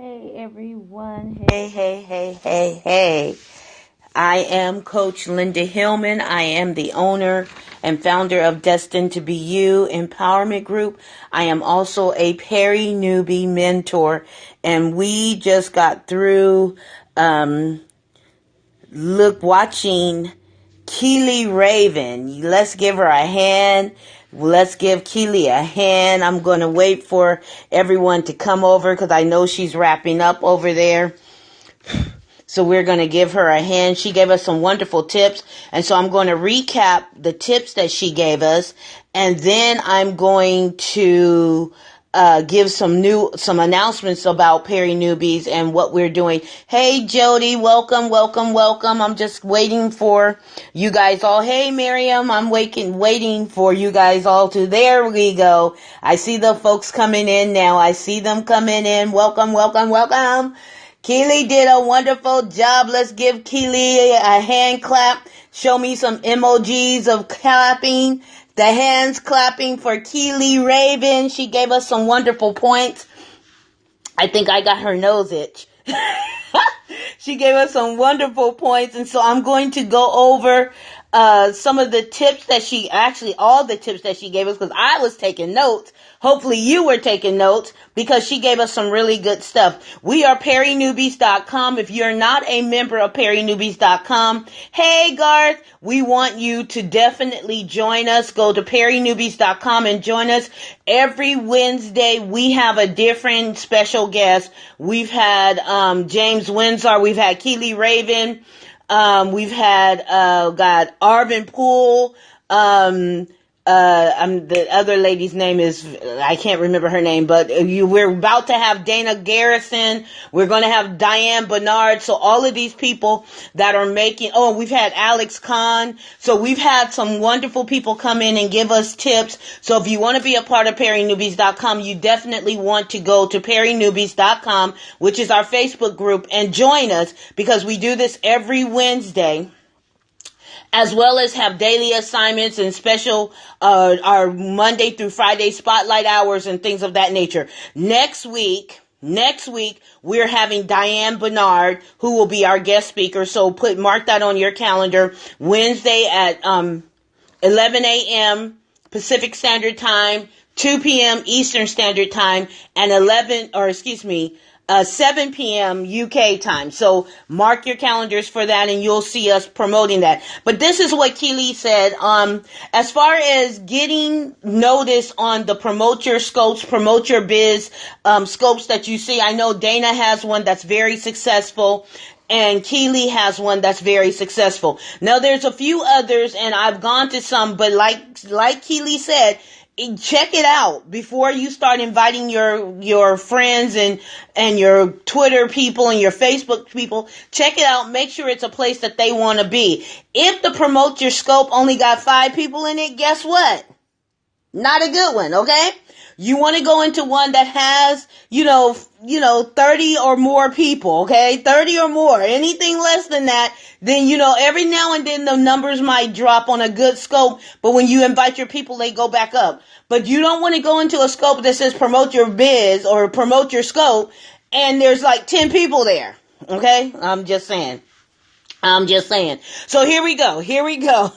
Hey everyone. Hey. I am Coach Linda Hillman. I am the owner and founder of Destined to Be You Empowerment Group. I am also a Peri Newbie mentor, and we just got through watching Keely Raven. Let's give her a hand. Let's give Keely a hand. I'm going to wait for everyone to come over because I know she's wrapping up over there. So we're going to give her a hand. She gave us some wonderful tips. And so I'm going to recap the tips that she gave us. And then I'm going to give some announcements about Peri Newbies and what we're doing. Hey, Jody, welcome. I'm just waiting for you guys all. Hey, Miriam, I'm waiting for you guys all to. There we go. I see the folks coming in now. I see them coming in. Welcome. Keely did a wonderful job. Let's give Keely a hand clap. Show me some emojis of clapping. The hands clapping for Keely Raven. She gave us some wonderful points. I think I got her nose itch. She gave us some wonderful points. And so I'm going to go over some of the tips that all the tips that she gave us, because I was taking notes. Hopefully you were taking notes because she gave us some really good stuff. We are PeriNewbies.com. If you're not a member of PeriNewbies.com, hey Garth, we want you to definitely join us. Go to PeriNewbies.com and join us. Every Wednesday we have a different special guest. We've had James Windsor. We've had Keely Raven. We've had Arvin Poole. The other lady's name is, I can't remember her name, but we're about to have Dana Garrison. We're going to have Diane Bernard. So all of these people that are we've had Alex Kahn. So we've had some wonderful people come in and give us tips. So if you want to be a part of PeriNewbies.com, you definitely want to go to PeriNewbies.com, which is our Facebook group, and join us because we do this every Wednesday, as well as have daily assignments and special, our Monday through Friday spotlight hours and things of that nature. Next week, we're having Diane Bernard, who will be our guest speaker. So mark that on your calendar. Wednesday at, 11 a.m. Pacific Standard Time, 2 p.m. Eastern Standard Time, and 7 p.m. UK time. So mark your calendars for that and you'll see us promoting that. But this is what Keely said. As far as getting notice on the promote your scopes, promote your biz, scopes that you see. I know Dana has one that's very successful. And Keely has one that's very successful. Now there's a few others and I've gone to some, but like Keely said, check it out before you start inviting your friends and your Twitter people and your Facebook people. Check it out. Make sure it's a place that they want to be. If the promote your scope only got 5 people in it, guess what? Not a good one, okay? You want to go into one that has, 30 or more people, okay? 30 or more. Anything less than that, then, every now and then the numbers might drop on a good scope, but when you invite your people, they go back up. But you don't want to go into a scope that says promote your biz or promote your scope, and there's like 10 people there, okay? I'm just saying. So here we go.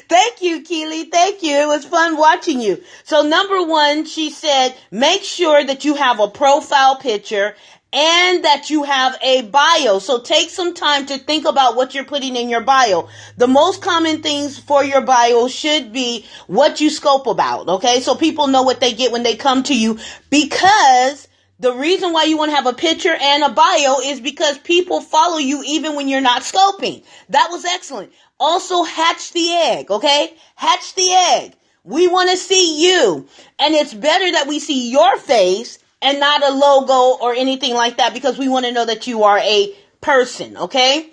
Thank you, Keely. Thank you. It was fun watching you. So number 1, she said, make sure that you have a profile picture and that you have a bio. So take some time to think about what you're putting in your bio. The most common things for your bio should be what you scope about. Okay. So people know what they get when they come to you, because the reason why you want to have a picture and a bio is because people follow you even when you're not scoping. That was excellent. Also, hatch the egg, okay? Hatch the egg. We want to see you. And it's better that we see your face and not a logo or anything like that, because we want to know that you are a person, okay?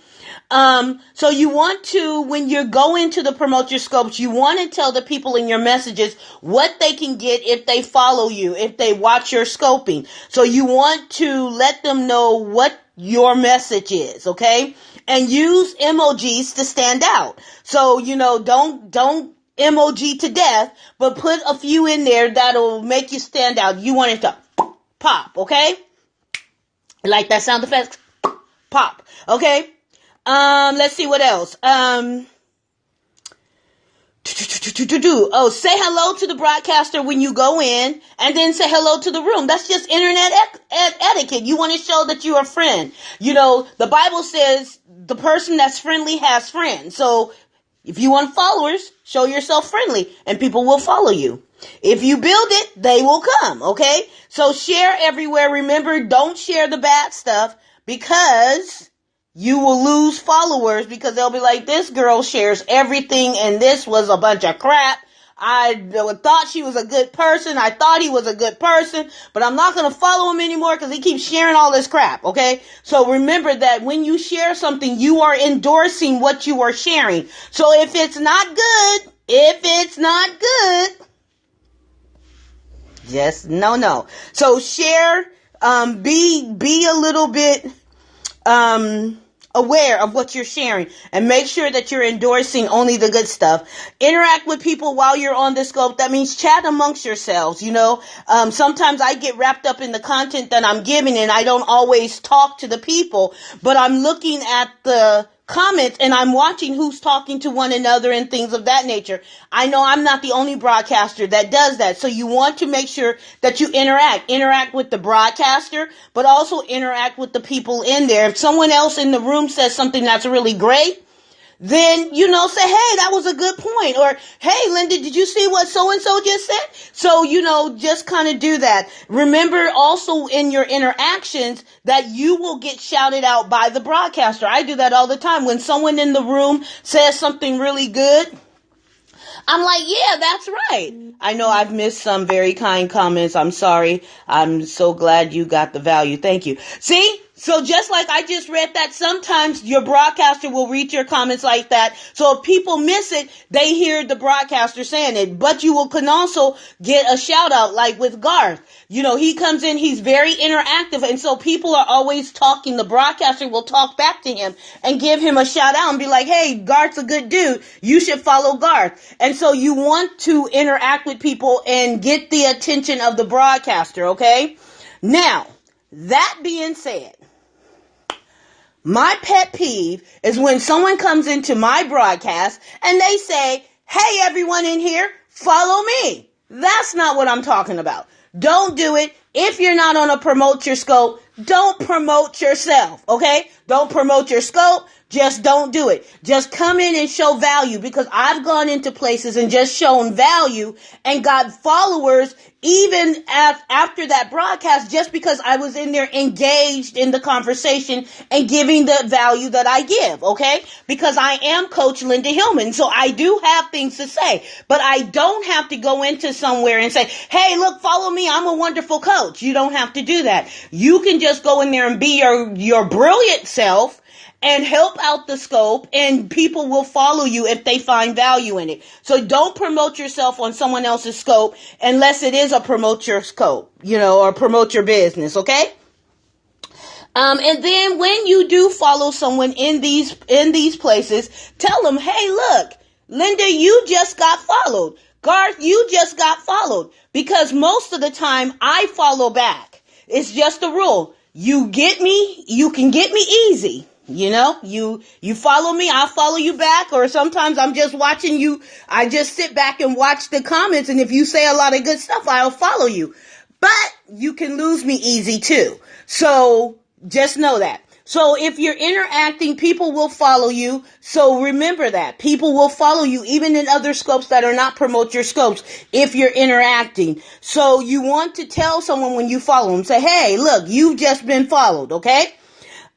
So you want to, when you're going to the promote your scopes, you want to tell the people in your messages what they can get if they follow you, if they watch your scoping. So you want to let them know what your message is, okay? And use emojis to stand out. So, don't emoji to death, but put a few in there that'll make you stand out. You want it to pop, okay? Like that sound effect? Pop. Okay. Let's see what else. Oh, say hello to the broadcaster when you go in, and then say hello to the room. That's just internet etiquette. You want to show that you're a friend. You know, the Bible says the person that's friendly has friends. So if you want followers, show yourself friendly, and people will follow you. If you build it, they will come, okay? So share everywhere. Remember, don't share the bad stuff, because you will lose followers, because they'll be like, this girl shares everything and this was a bunch of crap. I thought she was a good person. I thought he was a good person, but I'm not going to follow him anymore because he keeps sharing all this crap, okay? So remember that when you share something, you are endorsing what you are sharing. So if it's not good, just no. So share, be a little bit, aware of what you're sharing, and make sure that you're endorsing only the good stuff. Interact with people while you're on the scope. That means chat amongst yourselves. You know, sometimes I get wrapped up in the content that I'm giving, and I don't always talk to the people, but I'm looking at the comments and I'm watching who's talking to one another and things of that nature. I know I'm not the only broadcaster that does that. So you want to make sure that you interact with the broadcaster, but also interact with the people in there. If someone else in the room says something that's really great, then, you know, say, hey, that was a good point. Or, hey, Linda, did you see what so-and-so just said? So, you know, just kind of do that. Remember also in your interactions that you will get shouted out by the broadcaster. I do that all the time. When someone in the room says something really good, I'm like, yeah, that's right. I know I've missed some very kind comments. I'm sorry. I'm so glad you got the value. Thank you. See? So just like I just read that, sometimes your broadcaster will read your comments like that. So if people miss it, they hear the broadcaster saying it. But can also get a shout out, like with Garth. You know, he comes in, he's very interactive. And so people are always talking. The broadcaster will talk back to him and give him a shout out and be like, hey, Garth's a good dude. You should follow Garth. And so you want to interact with people and get the attention of the broadcaster, okay? Now, that being said, my pet peeve is when someone comes into my broadcast and they say, hey, everyone in here, follow me. That's not what I'm talking about. Don't do it. If you're not on a promote your scope, don't promote yourself, okay? Don't promote your scope. Just don't do it. Just come in and show value, because I've gone into places and just shown value and got followers even after that broadcast, just because I was in there engaged in the conversation and giving the value that I give, okay? Because I am Coach Linda Hillman, so I do have things to say, but I don't have to go into somewhere and say, hey, look, follow me, I'm a wonderful coach. You don't have to do that. You can just go in there and be your brilliant self and help out the scope, and people will follow you if they find value in it. So don't promote yourself on someone else's scope unless it is a promote your scope, you know, or promote your business, okay? And then when you do follow someone in these places, tell them, hey, look, Linda, you just got followed. Garth, you just got followed. Because most of the time I follow back. It's just a rule. You get me, you can get me easy. You know, you follow me, I'll follow you back. Or sometimes I'm just watching you. I just sit back and watch the comments. And if you say a lot of good stuff, I'll follow you. But you can lose me easy too. So just know that. So if you're interacting, people will follow you. So remember that. People will follow you even in other scopes that are not promote your scopes if you're interacting. So you want to tell someone when you follow them, say, hey, look, you've just been followed, okay?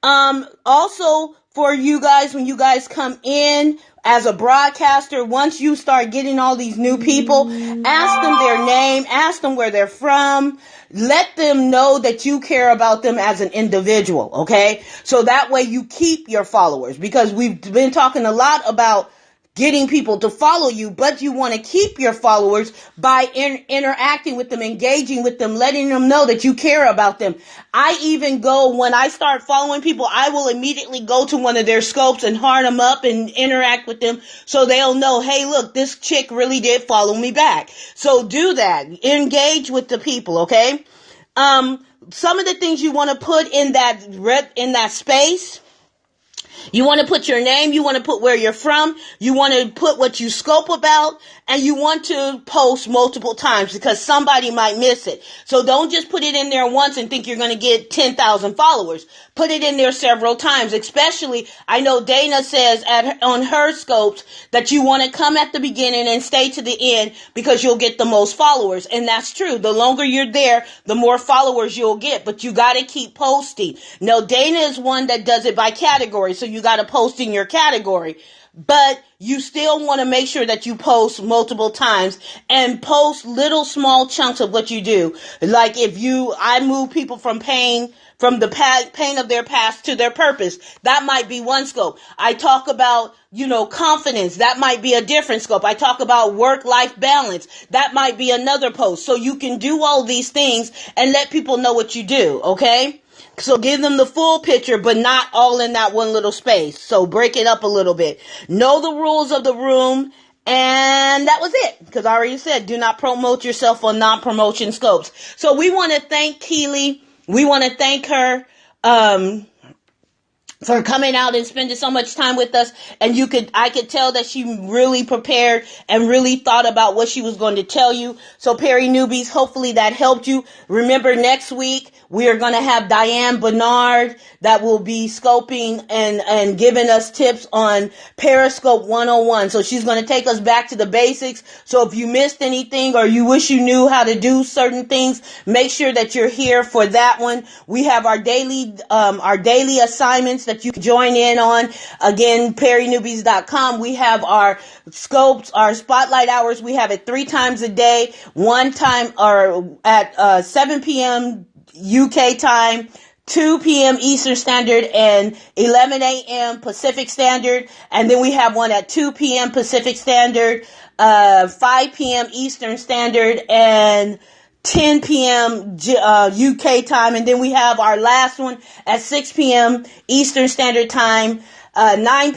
Also for you guys, when you guys come in as a broadcaster, once you start getting all these new people, ask them their name, ask them where they're from, let them know that you care about them as an individual, okay? So that way you keep your followers, because we've been talking a lot about getting people to follow you, but you want to keep your followers by interacting with them, engaging with them, letting them know that you care about them. I even go, when I start following people, I will immediately go to one of their scopes and heart them up and interact with them so they'll know, hey, look, this chick really did follow me back. So do that. Engage with the people, okay? Some of the things you want to put in that space. You want to put your name, you want to put where you're from, you want to put what you scope about, and you want to post multiple times because somebody might miss it. So don't just put it in there once and think you're going to get 10,000 followers. Put it in there several times, especially, I know Dana says on her scopes that you want to come at the beginning and stay to the end because you'll get the most followers. And that's true. The longer you're there, the more followers you'll get, but you got to keep posting. No, Dana is one that does it by category. So you got to post in your category, but you still want to make sure that you post multiple times and post little small chunks of what you do. Like I move people from the pain of their past to their purpose. That might be one scope. I talk about, confidence. That might be a different scope. I talk about work-life balance. That might be another post. So you can do all these things and let people know what you do. Okay. So give them the full picture, but not all in that one little space. So break it up a little bit. Know the rules of the room. And that was it. Because I already said, do not promote yourself on non-promotion scopes. So we want to thank Keely. We want to thank her, for coming out and spending so much time with us. And I could tell that she really prepared and really thought about what she was going to tell you. So Perry Newbies, hopefully that helped you. Remember, next week, we are going to have Diane Bernard that will be scoping and giving us tips on Periscope 101. So she's going to take us back to the basics. So if you missed anything or you wish you knew how to do certain things, make sure that you're here for that one. We have our daily assignments that you can join in on. Again, perrynewbies.com. We have our scopes, our spotlight hours. We have it 3 times a day, one time or at 7 p.m. UK time, 2 p.m. Eastern Standard, and 11 a.m. Pacific Standard. And then we have one at 2 p.m. Pacific Standard, 5 p.m. Eastern Standard, and 10 p.m. UK time. And then we have our last one at 6 p.m. Eastern Standard Time, 6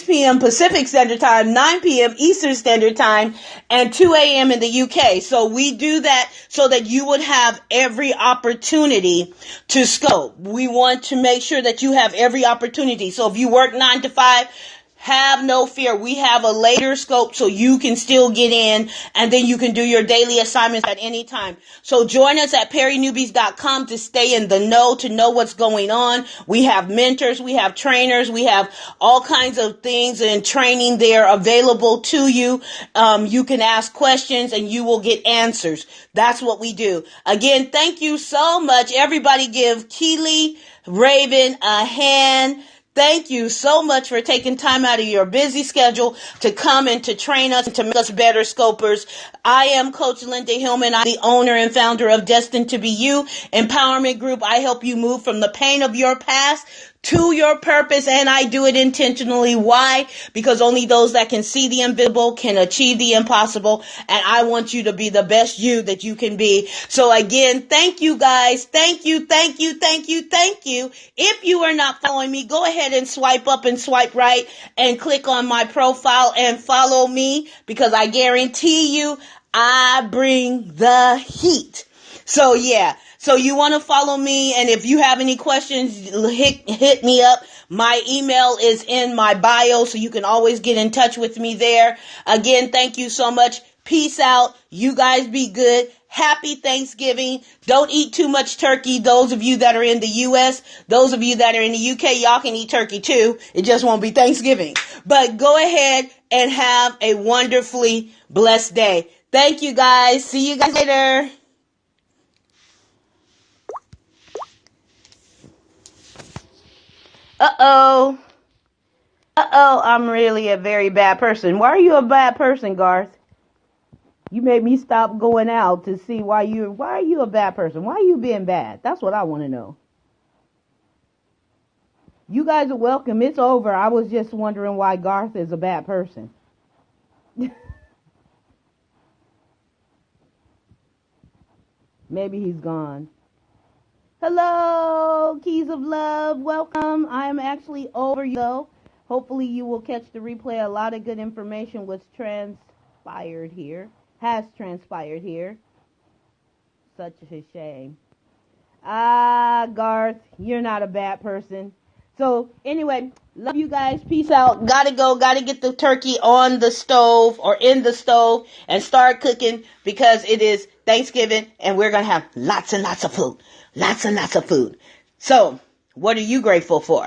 p.m. Pacific Standard Time, 9 p.m. Eastern Standard Time, and 2 a.m. in the UK. So we do that so that you would have every opportunity to scope. We want to make sure that you have every opportunity. So if you work 9 to 5, have no fear. We have a later scope so you can still get in, and then you can do your daily assignments at any time. So join us at perrynewbies.com to stay in the know, to know what's going on. We have mentors, we have trainers, we have all kinds of things and training there available to you. You can ask questions and you will get answers. That's what we do. Again, thank you so much. Everybody give Keely Raven a hand. Thank you so much for taking time out of your busy schedule to come and to train us and to make us better scopers. I am Coach Linda Hillman. I'm the owner and founder of Destined to Be You Empowerment Group. I help you move from the pain of your past to your purpose, and I do it intentionally. Why? Because only those that can see the invisible can achieve the impossible, and I want you to be the best you that you can be. So again, thank you guys. Thank you, thank you, thank you, thank you. If you are not following me, go ahead and swipe up and swipe right and click on my profile and follow me, because I guarantee you I bring the heat. So yeah. So you want to follow me, and if you have any questions, hit me up. My email is in my bio, so you can always get in touch with me there. Again, thank you so much. Peace out. You guys be good. Happy Thanksgiving. Don't eat too much turkey. Those of you that are in the U.S., those of you that are in the UK, y'all can eat turkey too. It just won't be Thanksgiving. But go ahead and have a wonderfully blessed day. Thank you guys. See you guys later. Uh-oh, I'm really a very bad person. Why are you a bad person, Garth? You made me stop going out to see why are you a bad person? Why are you being bad? That's what I want to know. You guys are welcome. It's over. I was just wondering why Garth is a bad person. Maybe he's gone. Hello, Keys of Love. Welcome. I am actually over, though. Hopefully you will catch the replay. A lot of good information has transpired here. Such a shame. Ah, Garth, you're not a bad person. So, anyway, love you guys. Peace out. Gotta go. Gotta get the turkey on the stove or in the stove and start cooking because it is Thanksgiving and we're gonna have lots and lots of food. Lots and lots of food. So, what are you grateful for?